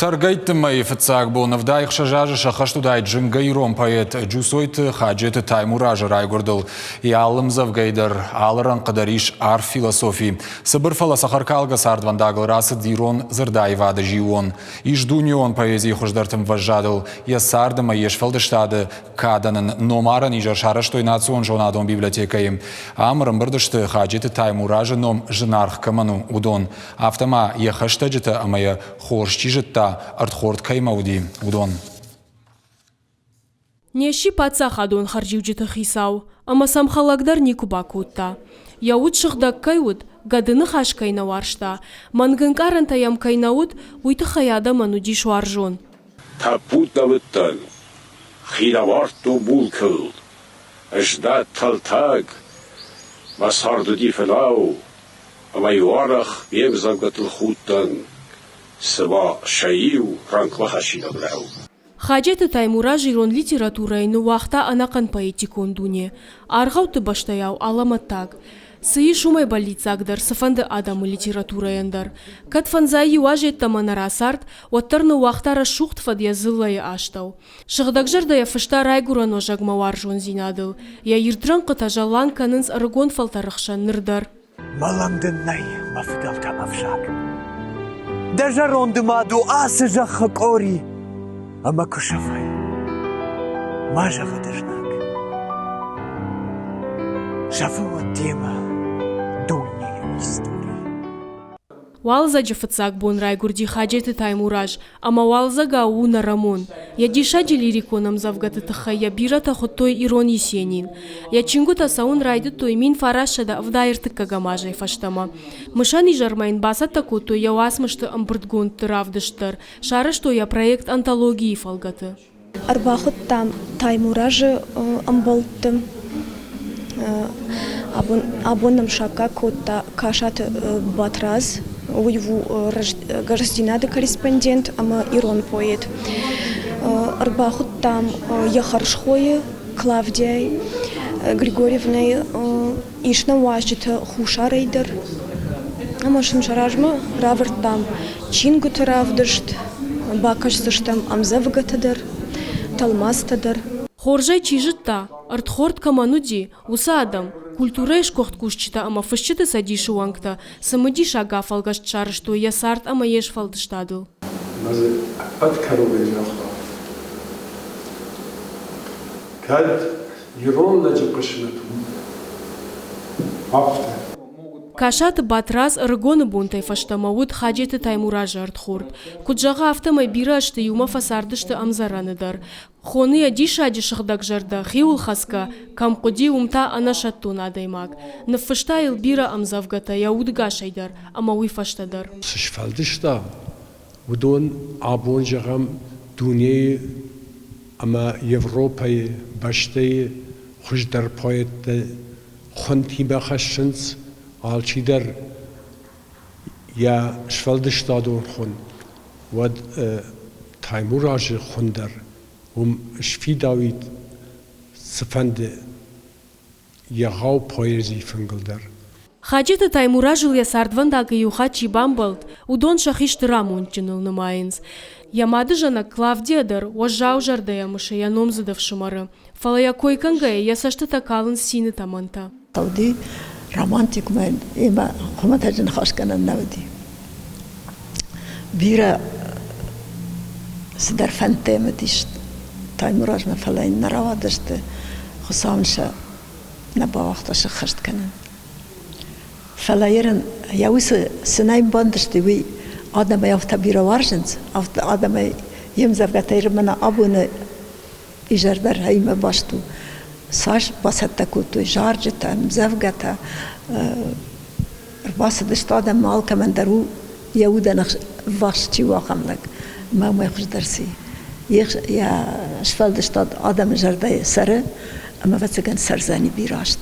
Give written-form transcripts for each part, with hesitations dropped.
Таргайтмай фцаг бонавдай хшажажа шахаштудай джингайром поэт джусойт хаджет таймуража райгурдл и алымзав гайдар алыран кадариш ар философи. Сыбыр фаласахаркалга сардвандагл расы дирон зырдаевада жион. Иш дунион поэзии хуждартым важадл. Я сардыма ешфалдыштады каданын номаран ижар шараштой национ жонадон библиотекаем. Амрам бырдышты хаджет таймуража ном жинарх каману удон. Автома ехаштаджета амая хоршчижетта артхорд каймауди удон. Неши пацахадон харживджита хисау, ама самхалагдар никубакутта. Яуд шыхдак кайуд, гадыны хаш кайнаваршта. Мангынкаран таям кайнауд, уйты хаяда мануди шуаржон. Тапут давыттан, хираварту булкыл, ждат талтаг, масардуди фелау, амайварах бемзавгатыл хуттан, сва шаиу ранклахашина брау. Хаджет таймураж ирон литературой, но вахта анакан поэтикон дуне. Аргауты баштаяу аламатаг. Сыи шумай балицагдар, сафанды адамы литература яндар. Катфанзай юажет таманарасарт, оттарны вахтара шухт фад языллай аштау. Шыгдакжарда я фышта райгуран ожагмаваржон зинадыл. Я ирдран катажалан канынс аргон фалтарыхшан нырдар. Маландыннай мафдалта мавшак. Даже рондыма дуасы жахакори. Ама кушафай. Мажа гадыжнак. Шафу тема дульней истории. Валза джафацак бон райгурди хаджеты таймураж, ама валза гау на рамон. Я дишаджи лириконам завгаты тахая бирата хоттой ирон есенин. Я чингута саун райды той мин фарашада вдайртык кагамажай фаштама. Мышани жармайн баса таку той я васмышты амбырдгон тыравдыштыр. Шарыш той я проект антологии фалгаты. Арбахут там таймуражы амболтым. Абонам шака кота кашат батраз. Уйву рожденады корреспондент, ама ирон поэт. Арбахут там Яхаршхое, Клавдия Григорьевна, ишна важжита хуша рейдер. Ама шымшаражма раварт там чингут равдышт, бакашсыштам амзавгатадар, талмастадар. Хоржай чижитта, артхорд камануди, уса адам. Культура ишкохт кушчита, ама фышчита садиши уангта. Самыди шага фалгаш чарышту, я сарт, ама еш фалдыштадыл. Мазы откаровый нахла. Кад ирон наджипашинату. Афта. Кашат батраз ргоны бунтай фаштамауд хаджеты таймуража артхорд. Куджага автомай бирашты юма фасардышты амзараныдар. Хоны адишаджи шахдак жарда хиул хаска, камкуди умта анашаттун адаймак. Нафыштайл бира амзавгата яудга шайдар, амауи фаштадар. Сышфалдышта, удон абонжагам дуне, ама Европай баштай хуждар поэт хонти бахашшынц, алчидар я шфалдышта дон хон, вад таймуражи хондар. Шфидавит сфанде ягау поэзии фангалдар. Хаджеты таймуражил я сардвандага юха чибамбалт, удон шахишты рамунчиныл нымайынс. Ямады жана Клавдиядар, ожау жарда ямыша я номзадав шумары. Фалая койкангая я сашты такалын сины таманта. Тауди романтик мен има хуматаджин хашканан навди. Бира сидар фантема дишт. Таймураж ма фалайн наравадышты, хусамша на бавахташы хашт канан. Фалайрын яусы сынайм бандышты, вы адама яфта бира варжынц, адама емзавгатайры мана абуны ижардар хайма башту. Саш басатта куту жаржыта, мзавгата, басадышты адам малка мандару яуданах вашчи вахамлак, мамай хуждарси. Я шфалдыштад адам жардай сары, ама вацаган сарзани бирашт.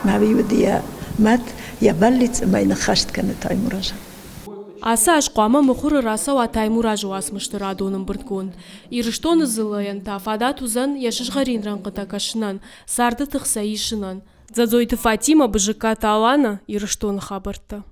Мавиудия мат я баллиц майна хашт каны таймуража. Аса ашқуама мұхыры расау таймуражу асмышты радоным бірдгон. Ирыштоны зылайын тафада тузан яшышғарин ранқыта кашынан, сарды тұқса ишынан. Задзойты Фатима быжыка талана ирыштоны хабырты.